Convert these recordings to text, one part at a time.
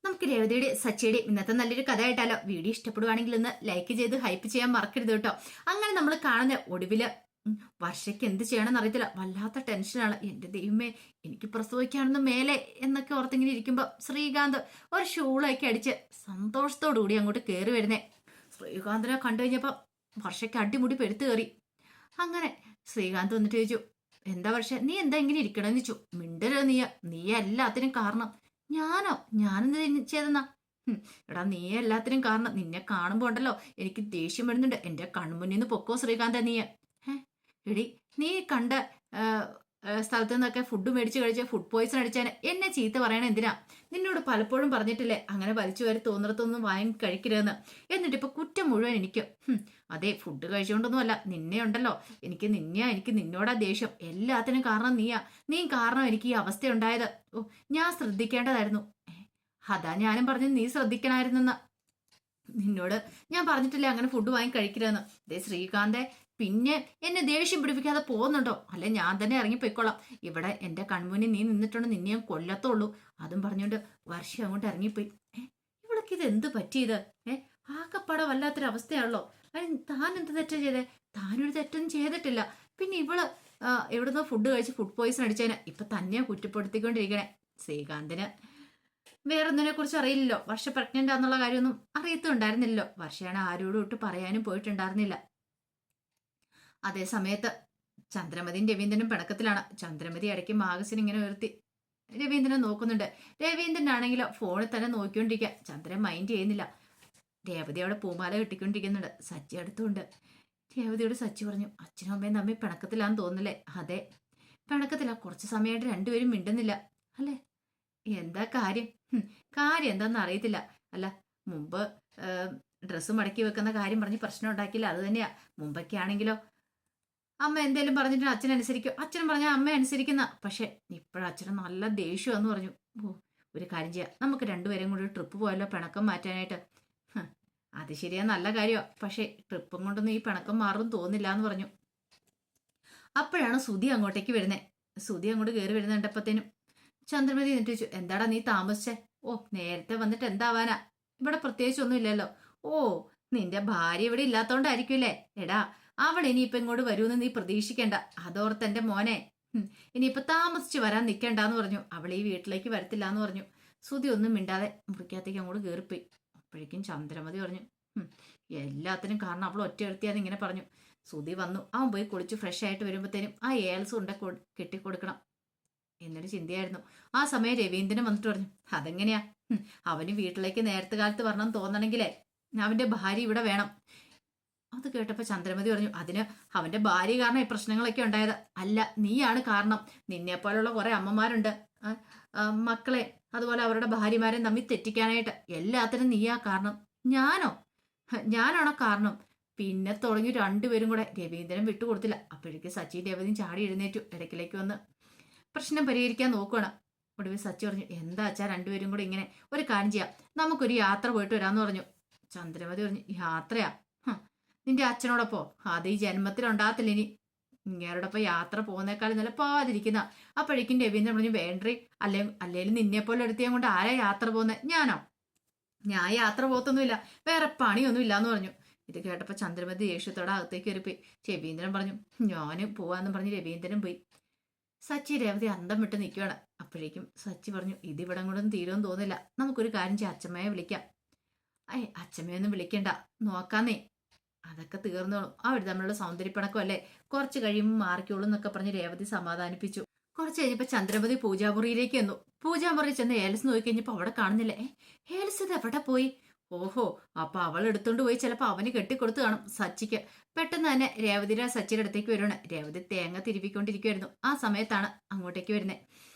നമുക്ക് രേവതിയുടെ സച്ചിയുടെ ഇന്നത്തെ നല്ലൊരു കഥ ആയിട്ടാലോ. വീഡിയോ ഇഷ്ടപ്പെടുവാണെങ്കിൽ ഒന്ന് ലൈക്ക് ചെയ്ത് ഹൈപ്പ് ചെയ്യാൻ മറക്കരുത് കേട്ടോ. അങ്ങനെ നമ്മൾ കാണുന്ന ഒടുവില് വർഷയ്ക്ക് എന്ത് ചെയ്യണമെന്ന് അറിയത്തില്ല. വല്ലാത്ത ടെൻഷനാണ്. എന്റെ ദൈവമേ, എനിക്ക് പ്രസവിക്കാണെന്ന് മേലെ എന്നൊക്കെ ഓർത്തിങ്ങനെ ഇരിക്കുമ്പോ ശ്രീകാന്ത് ഒരു ഷൂളൊക്കെ അടിച്ച് സന്തോഷത്തോടു കൂടി അങ്ങോട്ട് കയറി വരുന്നേ. ശ്രീകാന്തിനെ കണ്ടു കഴിഞ്ഞപ്പോ വർഷയ്ക്ക് അടിമുടി പെരുത്ത് കയറി. അങ്ങനെ ശ്രീകാന്ത് വന്നിട്ട് ചോദിച്ചു, എന്താ വർഷ, നീ എന്താ ഇങ്ങനെ ഇരിക്കണമെന്ന് ചോദിച്ചു. മിണ്ടരോ നീ എല്ലാത്തിനും കാരണം. ഞാനെന്ത് ചെയ്തെന്നാ? എടാ, നീ എല്ലാത്തിനും കാരണം. നിന്നെ കാണുമ്പോ ഉണ്ടല്ലോ എനിക്ക് ദേഷ്യം വരുന്നുണ്ട്. എന്റെ കൺമുന്നിൽ നിന്ന് പൊക്കോ ശ്രീകാന്ത നീ. എടി, നീ കണ്ട സ്ഥലത്ത് നിന്നൊക്കെ ഫുഡ് മേടിച്ച് കഴിച്ച ഫുഡ് പോയിസൺ അടിച്ചാൽ എന്നെ ചീത്ത പറയണ എന്തിനാ? നിന്നോട് പലപ്പോഴും പറഞ്ഞിട്ടില്ലേ അങ്ങനെ വലിച്ചു വാരി തോന്നിടത്തൊന്നും വാങ്ങി കഴിക്കരുതെന്ന്. എന്നിട്ട് ഇപ്പൊ കുറ്റം മുഴുവൻ എനിക്ക്. അതെ, ഫുഡ് കഴിച്ചുകൊണ്ടൊന്നും അല്ല. നിന്നെ ഉണ്ടല്ലോ, എനിക്ക് നിന്നോടാ ദേഷ്യം. എല്ലാത്തിനും കാരണം നീയാ. നീ കാരണം എനിക്ക് ഈ അവസ്ഥ ഉണ്ടായത്. ഓ, ഞാൻ ശ്രദ്ധിക്കേണ്ടതായിരുന്നു. അതാ ഞാനും പറഞ്ഞു നീ ശ്രദ്ധിക്കണമായിരുന്നെന്ന്. നിന്നോട് ഞാൻ പറഞ്ഞിട്ടില്ലേ അങ്ങനെ ഫുഡ് വാങ്ങി കഴിക്കരുതെന്ന്. ദേ ശ്രീകാന്തെ, പിന്നെ എന്നെ ദേഷ്യം പിടിപ്പിക്കാതെ പോകുന്നുണ്ടോ? അല്ലെ ഞാൻ തന്നെ ഇറങ്ങി പോയിക്കോളാം. ഇവിടെ എന്റെ കൺമുന്നിൽ നീ നിന്നിട്ടുണ്ട്, നിന്നെ ഞാൻ കൊല്ലത്തുള്ളൂ. അതും പറഞ്ഞുകൊണ്ട് വർഷ അങ്ങോട്ട് ഇറങ്ങിപ്പോയി. ഇവൾക്ക് ഇത് എന്ത് പറ്റിയത്? ആകപ്പാടെ വല്ലാത്തൊരവസ്ഥയാണല്ലോ. അതിന് താൻ എന്ത് തെറ്റാ ചെയ്തേ? താനൊരു തെറ്റൊന്നും ചെയ്തിട്ടില്ല. പിന്നെ ഇവള് എവിടുന്നോ ഫുഡ് കഴിച്ച് ഫുഡ് പോയിസൺ അടിച്ചതിന് ഇപ്പൊ തന്നെയാ കുറ്റപ്പെടുത്തിക്കൊണ്ടിരിക്കണേ. ശ്രീകാന്തിന് വേറൊന്നിനെ കുറിച്ച് അറിയില്ലല്ലോ. വർഷ പ്രഗ്നന്റ് ആണെന്നുള്ള കാര്യമൊന്നും അറിയത്തുണ്ടായിരുന്നില്ലല്ലോ. വർഷയാണ് ആരോടും ഇട്ട് പറയാനും പോയിട്ടുണ്ടായിരുന്നില്ല. അതേ സമയത്ത് ചന്ദ്രമതിയും രവീന്ദ്രനും പിണക്കത്തിലാണ്. ചന്ദ്രമതി ഇടയ്ക്ക് മാഗസിൻ ഇങ്ങനെ ഉയർത്തി രവീന്ദ്രനെ നോക്കുന്നുണ്ട്. രവീന്ദ്രനാണെങ്കിലോ ഫോണിൽ തന്നെ നോക്കിക്കൊണ്ടിരിക്കുക. ചന്ദ്രൻ മൈൻഡ് ചെയ്യുന്നില്ല. രേവതി അവിടെ പൂമാല കെട്ടിക്കൊണ്ടിരിക്കുന്നുണ്ട്. സച്ചി അടുത്തുണ്ട്. രേവതിയോട് സച്ചി പറഞ്ഞു, അച്ഛനും അമ്മയും തമ്മിൽ പിണക്കത്തിലാന്ന് തോന്നുന്നില്ലേ? അതെ, പിണക്കത്തില്ല. കുറച്ച് സമയമായിട്ട് രണ്ടുപേരും മിണ്ടുന്നില്ല. അല്ലേ, എന്താ കാര്യം? കാര്യം എന്താണെന്ന് അറിയത്തില്ല. അല്ല, മുമ്പ് ഡ്രസ്സ് മടക്കി വെക്കുന്ന കാര്യം പറഞ്ഞ് പ്രശ്നം ഉണ്ടാക്കിയില്ല. അത് തന്നെയാ. മുമ്പൊക്കെ ആണെങ്കിലോ അമ്മ എന്തേലും പറഞ്ഞിട്ട് അച്ഛൻ അനുസരിക്കും, അച്ഛനും പറഞ്ഞാൽ അമ്മ അനുസരിക്കുന്ന. പക്ഷെ ഇപ്പോഴച്ഛന് നല്ല ദേഷ്യമെന്ന് പറഞ്ഞു. ഓ, ഒരു കാര്യം ചെയ്യാം, നമുക്ക് രണ്ടുപേരും കൂടി ഒരു ട്രിപ്പ് പോയല്ലോ പിണക്കം മാറ്റാനായിട്ട്. അത് ശരിയാ, നല്ല കാര്യമാണ്. പക്ഷെ ട്രിപ്പും കൊണ്ടൊന്നും ഈ പിണക്കം മാറും തോന്നില്ല എന്ന് പറഞ്ഞു. അപ്പോഴാണ് സുധി അങ്ങോട്ടേക്ക് വരുന്നത്. സുധി അങ്ങോട്ട് കയറി വരുന്നുണ്ടപ്പത്തേനും ചന്ദ്രമതി എന്നിട്ട് ചോദിച്ചു, എന്താടാ നീ താമസിച്ചേ? ഓ, നേരത്തെ വന്നിട്ട് എന്താവാനാ, ഇവിടെ പ്രത്യേകിച്ച് ഒന്നും ഇല്ലല്ലോ. ഓ, നിന്റെ ഭാര്യ ഇവിടെ ഇല്ലാത്തോണ്ടായിരിക്കുമല്ലേ? എടാ, അവൾ ഇനിയിപ്പൊ ഇങ്ങോട്ട് വരുമെന്ന് നീ പ്രതീക്ഷിക്കണ്ട. അതോർത്ത് എന്റെ മോനെ ഇനിയിപ്പൊ താമസിച്ച് വരാൻ നിൽക്കണ്ടെന്ന് പറഞ്ഞു. അവൾ ഈ വീട്ടിലേക്ക് വരത്തില്ല എന്ന് പറഞ്ഞു. സുധി ഒന്നും മിണ്ടാതെ മുറിക്കകത്തേക്ക് അങ്ങോട്ട് കയറിപ്പോയി. അപ്പോഴേക്കും ചന്ദ്രമതി പറഞ്ഞു, എല്ലാത്തിനും കാരണം അവൾ ഒറ്റ എടുത്തിയാന്ന് ഇങ്ങനെ പറഞ്ഞു. സുധി വന്നു. അവൻ പോയി കുളിച്ച് ഫ്രഷ് ആയിട്ട് വരുമ്പോഴത്തേനും ആ ഏൽസ് കൊണ്ട് കെട്ടിക്കൊടുക്കണം എന്നൊരു ചിന്തയായിരുന്നു. ആ സമയം രവീന്ദ്രൻ വന്നിട്ട് പറഞ്ഞു, അതെങ്ങനെയാ? അവന് വീട്ടിലേക്ക് നേരത്തെ കാലത്ത് വരണം തോന്നണെങ്കിലേ അവന്റെ ഭാര്യ ഇവിടെ വേണം. അത് കേട്ടപ്പോ ചന്ദ്രമതി പറഞ്ഞു, അതിന് അവന്റെ ഭാര്യ കാരണം ഈ പ്രശ്നങ്ങളൊക്കെ ഉണ്ടായത് അല്ല, നീയാണ് കാരണം. നിന്നെ പോലുള്ള കുറെ അമ്മമാരുണ്ട് മക്കളെ അതുപോലെ അവരുടെ ഭാര്യമാരെയും തമ്മിൽ തെറ്റിക്കാനായിട്ട്. എല്ലാത്തിനും നീയാ കാരണം. ഞാനാണോ കാരണം? പിന്നെ തുടങ്ങി രണ്ടുപേരും കൂടെ. രവീന്ദ്രൻ വിട്ടുകൊടുത്തില്ല. അപ്പോഴേക്ക് സച്ചി രവതിയും ചാടി എഴുന്നേറ്റു. ഇടയ്ക്കിലേക്ക് വന്ന് പ്രശ്നം പരിഹരിക്കാൻ നോക്കുകയാണ്. ഒടുവിൽ സച്ചി പറഞ്ഞു, എന്താ അച്ഛാ രണ്ടുപേരും കൂടെ ഇങ്ങനെ? ഒരു കാര്യം ചെയ്യാം, നമുക്കൊരു യാത്ര പോയിട്ട് വരാമെന്ന് പറഞ്ഞു. ചന്ദ്രമതി പറഞ്ഞു, യാത്രയാ? നിന്റെ അച്ഛനോടൊപ്പോ? അത് ഈ ജന്മത്തിലുണ്ടാകത്തില്ല. ഇനി ഇങ്ങേരോടൊപ്പം യാത്ര പോകുന്നേക്കാളും നല്ല പോവാതിരിക്കുന്ന. അപ്പോഴേക്കും രവീന്ദ്രൻ പറഞ്ഞു, വേണ്ടേ, അല്ലേലും നിന്നെ പോലെ എടുത്തിയാൻ കൊണ്ട് ആരാ യാത്ര പോകുന്നത്? ഞാനോ? ഞാൻ യാത്ര പോകത്തൊന്നുമില്ല, വേറെ പണിയൊന്നും ഇല്ലാന്ന് പറഞ്ഞു. ഇത് കേട്ടപ്പോ ചന്ദ്രമതി ദേഷ്യത്തോടെ അകത്തേക്ക് കയറിപ്പോയി. രവീന്ദ്രൻ പറഞ്ഞു, ഞാനും പോവാന്ന് പറഞ്ഞ് രവീന്ദ്രൻ പോയി. സച്ചി രേവതി അന്തം വിട്ട് നിൽക്കുകയാണ്. അപ്പോഴേക്കും സച്ചി പറഞ്ഞു, ഇതിവിടം കൊണ്ടൊന്നും തീരുമെന്ന് തോന്നില്ല. നമുക്കൊരു കാര്യം ചെയ്യാം, അച്ഛമ്മയെ വിളിക്കാം. അച്ഛമ്മയൊന്നും വിളിക്കണ്ട, നോക്കാന്നേ, അതൊക്കെ തീർന്നോളും. അവർ തമ്മിലുള്ള സൗന്ദര്യപ്പിണക്കം അല്ലേ, കുറച്ച് കഴിയുമ്പോൾ മാറിക്കോളും എന്നൊക്കെ പറഞ്ഞ് രേവതി സമാധാനിപ്പിച്ചു. കുറച്ച് കഴിഞ്ഞപ്പോ ചന്ദ്രമതി പൂജാമുറിയിലേക്ക് വന്നു. പൂജാമുറി ചെന്ന് ഏലസ് നോക്കിക്കഴിഞ്ഞപ്പോ അവിടെ കാണുന്നില്ല. ഏലസ് ഇത് എവിടെ പോയി? ഓഹോ, അപ്പൊ അവൾ എടുത്തോണ്ട് പോയി ചിലപ്പോ അവന് കെട്ടിക്കൊടുത്തു കാണും സച്ചിക്ക്. പെട്ടെന്ന് തന്നെ രേവതിയുടെ സച്ചിയുടെ അടുത്തേക്ക് വരുവാണ്. രേവതി തേങ്ങ തിരുവിക്കൊണ്ടിരിക്കുവായിരുന്നു. ആ സമയത്താണ് അങ്ങോട്ടേക്ക് വരുന്നത്.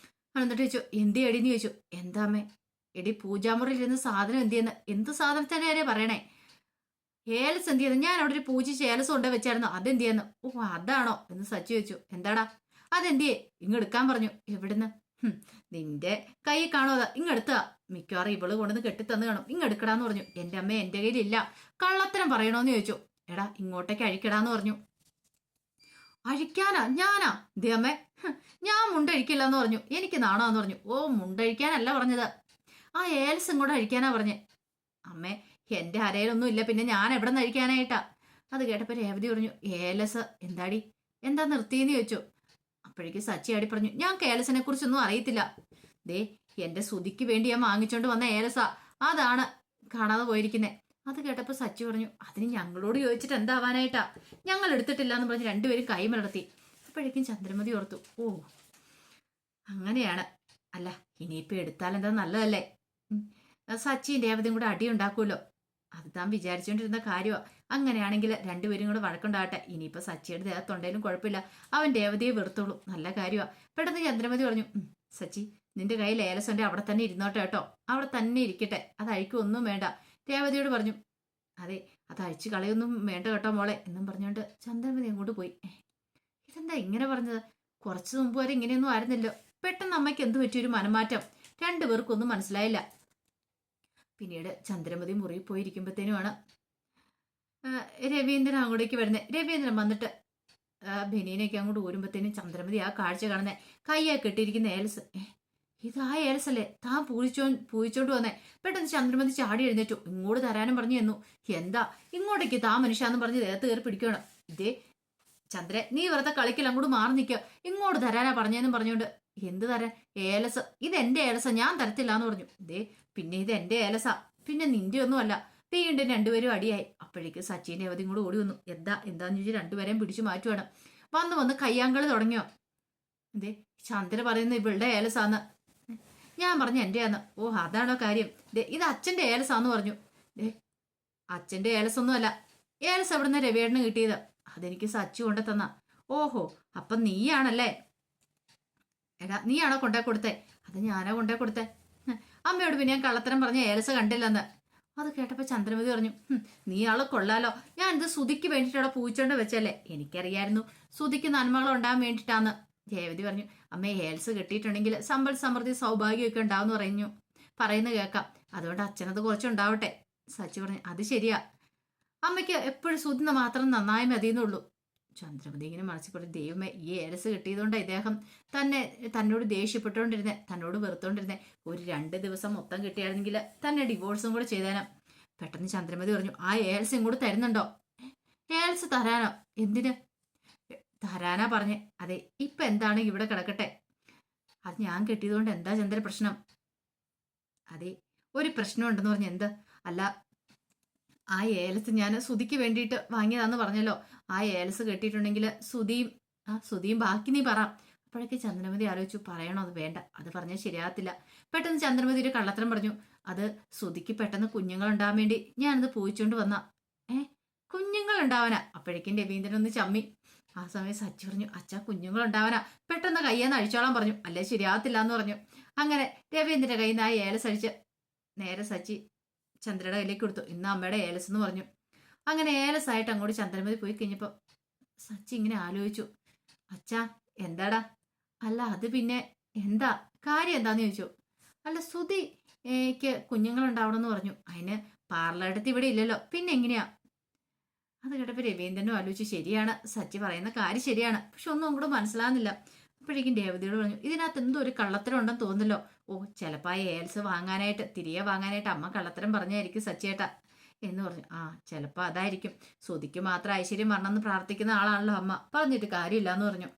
എന്നിട്ട് ചോദിച്ചു, എന്തി എടിന്ന് ചോദിച്ചു. എന്താമ്മേ? എടി, പൂജാമുറിയിൽ ഇരുന്ന് സാധനം എന്ത് ചെയ്യുന്നു? എന്ത് സാധനത്തിനെ പറയണേ? ഏലസ് എന്ത് ചെയ്യുന്നു? ഞാൻ അവിടെ ഒരു പൂജിച്ച് ഏലസ് കൊണ്ടേ വെച്ചായിരുന്നു, അതെന്ത് ചെയ്യുന്നു? ഓ, അതാണോ എന്ന് സച്ചി ചോദിച്ചു. എന്താടാ അതെന്തിയേ? ഇങ്ങെടുക്കാൻ പറഞ്ഞു. എവിടുന്ന്? നിന്റെ കൈ കാണോ? അതാ ഇങ്ങെടുത്താ. മിക്കവാറും ഇവള് കൊണ്ടുവന്ന് കെട്ടിത്തന്ന് കാണും. ഇങ്ങെടുക്കടാന്ന് പറഞ്ഞു. എന്റെ അമ്മ എന്റെ കയ്യിലില്ല. കള്ളത്തരം പറയണോന്ന് ചോദിച്ചു. എടാ, ഇങ്ങോട്ടേക്ക് അഴിക്കടാന്ന് പറഞ്ഞു. അഴിക്കാനാ? ഞാനാ? ദേ അമ്മേ, ഞാൻ മുണ്ടഴിക്കില്ല എന്ന് പറഞ്ഞു. എനിക്ക് നാണോന്ന് പറഞ്ഞു. ഓ, മുണ്ടഴിക്കാനല്ല പറഞ്ഞത്, ആ ഏലസും കൂടെ അഴിക്കാനാ പറഞ്ഞേ. അമ്മേ, എന്റെ അരയിലൊന്നും ഇല്ല, പിന്നെ ഞാൻ എവിടെ നിന്ന് അഴിക്കാനായിട്ടാ? അത് കേട്ടപ്പോ രേവതി പറഞ്ഞു, ഏലസ് എന്താടി, എന്താ നിർത്തിയെന്ന് ചോദിച്ചു. അപ്പോഴേക്ക് സച്ചി ആടി പറഞ്ഞു, ഞാൻ ഏലസിനെ കുറിച്ചൊന്നും അറിയത്തില്ല. ദേ, എന്റെ സുതിക്ക് വേണ്ടി ഞാൻ വാങ്ങിച്ചോണ്ട് വന്ന ഏലസ, അതാണ് കാണാതെ പോയിരിക്കുന്നേ. അത് കേട്ടപ്പോ സച്ചി പറഞ്ഞു, അതിന് ഞങ്ങളോട് ചോദിച്ചിട്ട് എന്താവാനായിട്ടാ, ഞങ്ങൾ എടുത്തിട്ടില്ല എന്ന് പറഞ്ഞ് രണ്ടുപേരും കൈമലർത്തി. അപ്പോഴേക്കും ചന്ദ്രമതി ഓർത്തു, ഓ അങ്ങനെയാണ്. അല്ല, ഇനിയിപ്പോ എടുത്താൽ എന്താ, നല്ലതല്ലേ. സച്ചിയും രേവതിയും കൂടെ അടി ഉണ്ടാക്കുമല്ലോ, അത് താൻ വിചാരിച്ചുകൊണ്ടിരുന്ന കാര്യമാ. അങ്ങനെയാണെങ്കിൽ രണ്ടുപേരും കൂടെ വഴക്കുണ്ടാകട്ടെ. ഇനിയിപ്പോ സച്ചിയുടെ ദേഹത്തുണ്ടെങ്കിലും കുഴപ്പമില്ല, അവൻ രേവതിയെ വെറുത്തോളൂ, നല്ല കാര്യമാ. പെട്ടെന്ന് ചന്ദ്രമതി പറഞ്ഞു, സച്ചി, നിന്റെ കയ്യിൽ ഏലസുണ്ട്, അവിടെ തന്നെ ഇരുന്നോട്ടെ കേട്ടോ, അവിടെ തന്നെ ഇരിക്കട്ടെ, അത് അഴിക്കൊന്നും വേണ്ട. രേവതിയോട് പറഞ്ഞു, അതെ, അത് അഴിച്ചു കളയൊന്നും വേണ്ട കേട്ടോ മോളെ എന്നും പറഞ്ഞുകൊണ്ട് ചന്ദ്രമതി അങ്ങോട്ട് പോയി. ഇതെന്താ ഇങ്ങനെ പറഞ്ഞത്? കുറച്ചു മുമ്പ് വരെ ഇങ്ങനെയൊന്നും ആയിരുന്നല്ലോ. പെട്ടെന്ന് അമ്മയ്ക്ക് എന്ത് പറ്റിയൊരു മനംമാറ്റം? രണ്ടുപേർക്കൊന്നും മനസ്സിലായില്ല. പിന്നീട് ചന്ദ്രമതി മുറിയിൽ പോയിരിക്കുമ്പോഴത്തേനുമാണ് രവീന്ദ്രൻ അങ്ങോട്ടേക്ക് വരുന്നത്. രവീന്ദ്രൻ വന്നിട്ട് ബനീനൊക്കെ അങ്ങോട്ട് ഊരുമ്പോഴത്തേനും ചന്ദ്രമതി ആ കാഴ്ച കാണുന്നത്, കയ്യാ കെട്ടിയിരിക്കുന്ന ഏലസ്. ഇത് ആ ഏലസല്ലേ താൻ പൂജിച്ചോണ്ട് വന്നേ? പെട്ടെന്ന് ചന്ദ്രമതി ചാടി എഴുന്നേറ്റു. ഇങ്ങോട്ട് തരാനും പറഞ്ഞു തന്നു. എന്താ ഇങ്ങോട്ടേക്ക് താ മനുഷ്യാന്ന് പറഞ്ഞ് ദേഹത്ത് കയറി പിടിക്കണം. ഇതേ ചന്ദ്രൻ, നീ വെറുതെ കളിക്കൽ, അങ്ങോട്ട് മാറി നിൽക്കുക, ഇങ്ങോട്ട് തരാനാ പറഞ്ഞതെന്നും പറഞ്ഞുകൊണ്ട്. എന്ത് തരാൻ? ഏലസ്, ഇതെന്റെ ഏലസ, ഞാൻ തരത്തില്ല എന്ന് പറഞ്ഞു. ഇതേ പിന്നെ ഇത് എന്റെ ഏലസ, പിന്നെ നിന്റെ ഒന്നും അല്ല. വീണ്ടും രണ്ടുപേരും അടിയായി. അപ്പോഴേക്ക് സച്ചിൻ രേവതിയും കൂടെ ഓടി വന്നു. എന്താന്ന് ചോദിച്ചാൽ രണ്ടുപേരെയും പിടിച്ചു മാറ്റുവാണ്. വന്ന് കയ്യാങ്കളി തുടങ്ങിയോ? എന്തേ ചന്ദ്ര പറയുന്നത് ഇവളുടെ ഏലസാന്ന്, ഞാൻ പറഞ്ഞു എന്റെയാന്ന്. ഓ അതാണോ കാര്യം? ഇത് അച്ഛന്റെ ഏലസാന്ന് പറഞ്ഞു. അച്ഛന്റെ ഏലസൊന്നും അല്ല, ഏലസ് എവിടുന്ന് രവിയേട്ടന് കിട്ടിയത്, അതെനിക്ക് സച്ചു കൊണ്ടു തന്ന. ഓഹോ, അപ്പൊ നീയാണല്ലേ? എടാ, നീയാണോ കൊണ്ടേ കൊടുത്തേ? അത് ഞാനാ കൊണ്ടേ കൊടുത്തേ. അമ്മയോട് പിന്നെ ഞാൻ കള്ളത്തരം പറഞ്ഞ ഏലസ് കണ്ടില്ലെന്ന്. അത് കേട്ടപ്പോ ചന്ദ്രമതി പറഞ്ഞു, നീ ആള് കൊള്ളാലോ, ഞാൻ ഇത് സുതിക്ക് വേണ്ടിയിട്ട് അവിടെ പൂച്ചോണ്ട് വെച്ചല്ലേ, എനിക്കറിയായിരുന്നു സുതിക്ക് നന്മകൾ ഉണ്ടാകാൻ വേണ്ടിയിട്ടാന്ന്. രേവതി പറഞ്ഞു, അമ്മേ, ഏൽസ് കെട്ടിയിട്ടുണ്ടെങ്കിൽ സമ്പൽ സമൃദ്ധി സൗഭാഗ്യമൊക്കെ ഉണ്ടാവും പറയുന്നത് കേൾക്കാം, അതുകൊണ്ട് അച്ഛനത് കുറച്ചുണ്ടാവട്ടെ. സച്ചി പറഞ്ഞു, അത് ശരിയാ, അമ്മയ്ക്ക് എപ്പോഴും സുതി മാത്രം നന്നായി മതിയെന്നുള്ളൂ. ചന്ദ്രമതി ഇങ്ങനെ മനസ്സിൽ പറഞ്ഞു, ദൈവമേ, ഈ ഏലസ് കിട്ടിയതുകൊണ്ട് ഇദ്ദേഹം തന്നോട് ദേഷ്യപ്പെട്ടുകൊണ്ടിരുന്നേ, തന്നോട് വെറുത്തോണ്ടിരുന്നേ. ഒരു 2 ദിവസം മൊത്തം കിട്ടിയായിരുന്നെങ്കിൽ തന്നെ ഡിവോഴ്സും കൂടെ ചെയ്തേനാ. പെട്ടെന്ന് ചന്ദ്രമതി പറഞ്ഞു, ആ ഏൽസ് ഇങ്ങോട്ട് തരുന്നുണ്ടോ? ഏൽസ് തരാനോ? എന്തിന് തരാനാ പറഞ്ഞേ? അതെ, ഇപ്പൊ എന്താണ് ഇവിടെ കിടക്കട്ടെ, അത് ഞാൻ കെട്ടിയതുകൊണ്ട് എന്താ ചന്ദ്ര പ്രശ്നം? അതെ, ഒരു പ്രശ്നം ഉണ്ടെന്ന് പറഞ്ഞു. എന്ത്? അല്ല, ആ ഏലസ് ഞാൻ സുതിക്ക് വേണ്ടിയിട്ട് വാങ്ങിയതാന്ന് പറഞ്ഞല്ലോ, ആ ഏലസ് കെട്ടിയിട്ടുണ്ടെങ്കിൽ സുതിയും ബാക്കി നീ പറ. അപ്പോഴൊക്കെ ചന്ദ്രമതി ആലോചിച്ചു, പറയണോ? അത് വേണ്ട, അത് പറഞ്ഞാൽ ശരിയാകത്തില്ല. പെട്ടെന്ന് ചന്ദ്രമതി ഒരു കള്ളത്തരം പറഞ്ഞു, അത് സുതിക്ക് പെട്ടെന്ന് കുഞ്ഞുങ്ങൾ ഉണ്ടാവാൻ വേണ്ടി ഞാനത് പോയിച്ചോണ്ട് വന്ന. കുഞ്ഞുങ്ങൾ ഉണ്ടാവാനാ? അപ്പോഴേക്കും രവീന്ദ്രൻ ഒന്ന് ചമ്മി. ആ സമയം സച്ചി പറഞ്ഞു, അച്ഛാ, കുഞ്ഞുങ്ങൾ ഉണ്ടാവാനാ, പെട്ടെന്ന് കയ്യെന്ന് അഴിച്ചോളാൻ പറഞ്ഞു, അല്ലേ ശരിയാകത്തില്ല എന്ന് പറഞ്ഞു. അങ്ങനെ രവീന്ദ്രന്റെ കയ്യിൽ നിന്ന് ആ ഏലസ് അഴിച്ച് നേരെ സച്ചി ചന്ദ്രയുടെ കയ്യിലേക്ക് കൊടുത്തു. ഇന്ന് അമ്മയുടെ ഏലസ് എന്ന് പറഞ്ഞു. അങ്ങനെ ഏലസായിട്ട് അങ്ങോട്ട് ചന്ദ്രമതി പോയി കഴിഞ്ഞപ്പോ സച്ചി ഇങ്ങനെ ആലോചിച്ചു, അച്ഛാ എന്താടാ? അല്ല, അത് പിന്നെ എന്താ കാര്യം, എന്താന്ന് ചോദിച്ചു. അല്ല, സുതിക്ക് കുഞ്ഞുങ്ങൾ ഉണ്ടാവണമെന്ന് പറഞ്ഞു, അതിന് പാർലടുത്ത് ഇവിടെ ഇല്ലല്ലോ, പിന്നെ എങ്ങനെയാ? അത് കേട്ടപ്പോ രവീന്ദ്രനും ആലോചിച്ചു, ശരിയാണ്, സച്ചി പറയുന്ന കാര്യം ശരിയാണ്, പക്ഷെ ഒന്നും അങ്ങോട്ട് മനസ്സിലാകുന്നില്ല. അപ്പോഴേക്കും രേവതിയോട് പറഞ്ഞു, ഇതിനകത്ത് എന്തോ ഒരു കള്ളത്തരം ഉണ്ടെന്ന് തോന്നുന്നല്ലോ. ഓ, ചിലപ്പോൾ ആ ഏൽസ് തിരികെ വാങ്ങാനായിട്ട് അമ്മ കള്ളത്തരം പറഞ്ഞായിരിക്കും സച്ചിയേട്ടാ എന്ന് പറഞ്ഞു. ആ, ചിലപ്പോൾ അതായിരിക്കും. സുതിക്ക് മാത്രം ഐശ്വര്യം വരണമെന്ന് പ്രാർത്ഥിക്കുന്ന ആളാണല്ലോ അമ്മ, പറഞ്ഞിട്ട് കാര്യമില്ല എന്ന് പറഞ്ഞു.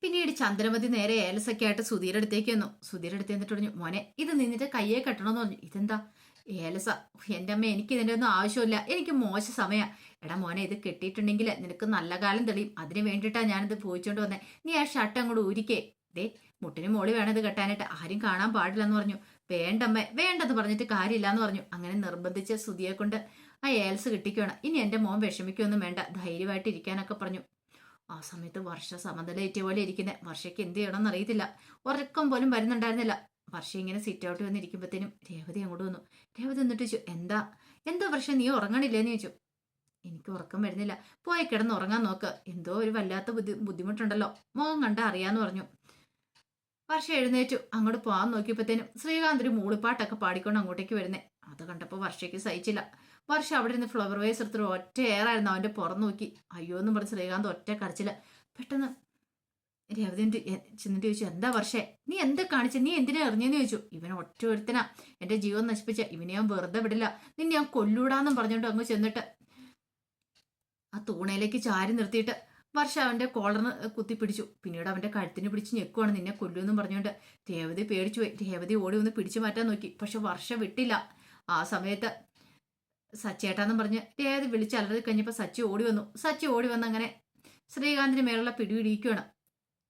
പിന്നീട് ചന്ദ്രമതി നേരെ ഏലസൊക്കെ ആയിട്ട് സുധീരുടെ അടുത്തേക്ക് വന്നു. സുധീരുടെ അടുത്ത് എന്നിട്ട് പറഞ്ഞു, മോനെ, ഇത് നിന്നിട്ട് കയ്യെ കെട്ടണമെന്ന് പറഞ്ഞു. ഇതെന്താ ഏലസ? എൻ്റെ അമ്മ, എനിക്ക് ഇതിൻ്റെ ഒന്നും ആവശ്യമില്ല, എനിക്ക് മോശ സമയം. എടാ മോനെ, ഇത് കെട്ടിയിട്ടുണ്ടെങ്കിൽ നിനക്ക് നല്ല കാലം തെളിയും, അതിന് വേണ്ടിയിട്ടാണ് ഞാനിത് പോയിച്ചോണ്ട് വന്നേ. നീ ആ ഷർട്ട് അങ്ങോട്ട് ഊരിക്കേ, ദേ മുട്ടിന് മോളി വേണം ഇത് കെട്ടാനായിട്ട്, ആരും കാണാൻ പാടില്ലെന്ന് പറഞ്ഞു. വേണ്ടമ്മേ, വേണ്ടെന്ന് പറഞ്ഞിട്ട് കാര്യമില്ല എന്ന് പറഞ്ഞു. അങ്ങനെ നിർബന്ധിച്ച് സുധിയെ കൊണ്ട് ആ ഏൽസ് കിട്ടിക്കണം. ഇനി എൻ്റെ മോൻ വിഷമിക്കൊന്നും വേണ്ട, ധൈര്യമായിട്ട് ഇരിക്കാനൊക്കെ പറഞ്ഞു. ആ സമയത്ത് വർഷ സമനിലയേറ്റ പോലെ ഇരിക്കുന്നത്. വർഷയ്ക്ക് എന്ത് ചെയ്യണമെന്ന് അറിയത്തില്ല, ഉറക്കം പോലും വരുന്നുണ്ടായിരുന്നില്ല. വർഷ ഇങ്ങനെ സിറ്റ് ഔട്ട് വന്നിരിക്കുമ്പോഴത്തേനും രേവതി അങ്ങോട്ട് വന്നു. രേവതി എന്നിട്ട് ചോദിച്ചു, എന്താ വർഷ, നീ ഉറങ്ങണില്ലേന്ന് ചോദിച്ചു. എനിക്ക് ഉറക്കം വരുന്നില്ല, പോയി കിടന്ന് ഉറങ്ങാൻ നോക്ക്, എന്തോ ഒരു വല്ലാത്ത ബുദ്ധിമുട്ടുണ്ടല്ലോ, മുഖം കണ്ടാ അറിയാന്ന് പറഞ്ഞു. വർഷ എഴുന്നേറ്റു അങ്ങോട്ട് പോകാൻ നോക്കിയപ്പോഴത്തേനും ശ്രീകാന്ത് ഒരു മൂളിപ്പാട്ടൊക്കെ പാടിക്കൊണ്ട് അങ്ങോട്ടേക്ക് വരുന്നേ. അത് കണ്ടപ്പോൾ വർഷയ്ക്ക് സഹിച്ചില്ല. വർഷ അവിടെ ഇരുന്ന് ഫ്ലവർ വേസ് എടുത്തിട്ട് ഒറ്റ ഏറായിരുന്നു അവന്റെ പുറം നോക്കി. അയ്യോ എന്ന് പറഞ്ഞ് ശ്രീകാന്ത് ഒറ്റ കരച്ചില്ല. പെട്ടെന്ന് രേവതി ചെന്നിട്ട് ചോദിച്ചു, എന്താ വർഷേ, നീ എന്താ കാണിച്ച, നീ എന്തിനാ എറിഞ്ഞെന്ന് ചോദിച്ചു. ഇവൻ ഒറ്റ ഒരുത്തനാ എന്റെ ജീവൻ നശിപ്പിച്ച, ഇവനെ ഞാൻ വെറുതെ വിടില്ല, നിന്നെ ഞാൻ കൊല്ലൂടാന്നും പറഞ്ഞോണ്ട് അങ്ങ് ചെന്നിട്ട് ആ തൂണയിലേക്ക് ചാരി നിർത്തിയിട്ട് വർഷ അവന്റെ കോളറിന് കുത്തിപ്പിടിച്ചു. പിന്നീട് അവന്റെ കഴുത്തിന് പിടിച്ച് ഞെക്കുവാണ്, നിന്നെ കൊല്ലുമെന്നും പറഞ്ഞുകൊണ്ട്. രേവതി പേടിച്ചു പോയി. രേവതി ഓടി ഒന്ന് പിടിച്ചു മാറ്റാൻ നോക്കി, പക്ഷെ വർഷ വിട്ടില്ല. ആ സമയത്ത് സച്ചേട്ടാന്നും പറഞ്ഞ് രേവതി വിളിച്ചലറി കഴിഞ്ഞപ്പോൾ സച്ചി ഓടി വന്നു. സച്ചി ഓടി വന്ന് അങ്ങനെ ശ്രീകാന്തിന് മേലുള്ള പിടിപിടിക്കുകയാണ്.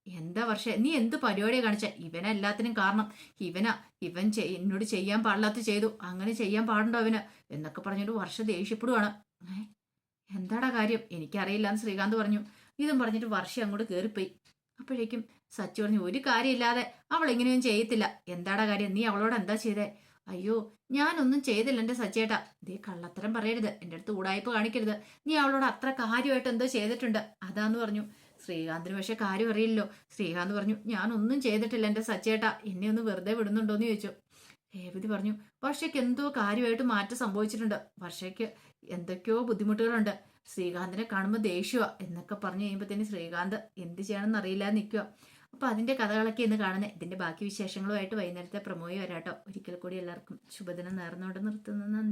എന്താ വർഷ, നീ എന്ത് പരിപാടിയാ കാണിച്ച, ഇവനെല്ലാത്തിനും കാരണം ഇവനാ, ഇവൻ എന്നോട് ചെയ്യാൻ പാടില്ലാത്ത ചെയ്തു, അങ്ങനെ ചെയ്യാൻ പാടുണ്ടോ അവന് എന്നൊക്കെ പറഞ്ഞിട്ട് വർഷ ദേഷ്യപ്പെടുവാണ്. എന്താടാ കാര്യം, എനിക്കറിയില്ല എന്ന് ശ്രീകാന്ത് പറഞ്ഞു. ഇതും പറഞ്ഞിട്ട് വർഷ അങ്ങോട്ട് കയറിപ്പോയി. അപ്പോഴേക്കും സച്ചി പറഞ്ഞു, ഒരു കാര്യമില്ലാതെ അവൾ എങ്ങനെയും ചെയ്യത്തില്ല, എന്താടാ കാര്യം, നീ അവളോട് എന്താ ചെയ്തേ. അയ്യോ, ഞാനൊന്നും ചെയ്തില്ല എൻ്റെ സച്ചേട്ടാ, ഇതേ കള്ളത്തരം പറയരുത്, എൻ്റെ അടുത്ത് ഉടായ്പ കാണിക്കരുത്, നീ അവളോട് അത്ര കാര്യമായിട്ട് എന്തോ ചെയ്തിട്ടുണ്ട് അതാന്ന് പറഞ്ഞു. ശ്രീകാന്തിന് പക്ഷെ കാര്യം അറിയില്ലല്ലോ. ശ്രീകാന്ത് പറഞ്ഞു, ഞാനൊന്നും ചെയ്തിട്ടില്ല എൻ്റെ സച്ചേട്ടാ, എന്നെ ഒന്ന് വെറുതെ വിടുന്നുണ്ടോന്ന് ചോദിച്ചു. രേവതി പറഞ്ഞു, വർഷയ്ക്ക് എന്തോ കാര്യമായിട്ട് മാറ്റം സംഭവിച്ചിട്ടുണ്ട്, വർഷയ്ക്ക് എന്തൊക്കെയോ ബുദ്ധിമുട്ടുകളുണ്ട്, ശ്രീകാന്തിനെ കാണുമ്പോൾ ദേഷ്യമാ എന്നൊക്കെ പറഞ്ഞു കഴിയുമ്പോഴത്തേന് ശ്രീകാന്ത് എന്ത് ചെയ്യണമെന്ന് അറിയില്ല നിൽക്കുക. അപ്പൊ അതിന്റെ കഥകളൊക്കെ ഇന്ന് കാണുന്നത്. ഇതിന്റെ ബാക്കി വിശേഷങ്ങളുമായിട്ട് വൈകുന്നേരത്തെ പ്രമോയി വരാട്ടോ. ഒരിക്കൽ കൂടി എല്ലാവർക്കും ശുഭദിനം നേർന്നുകൊണ്ട് നിർത്തുന്നു.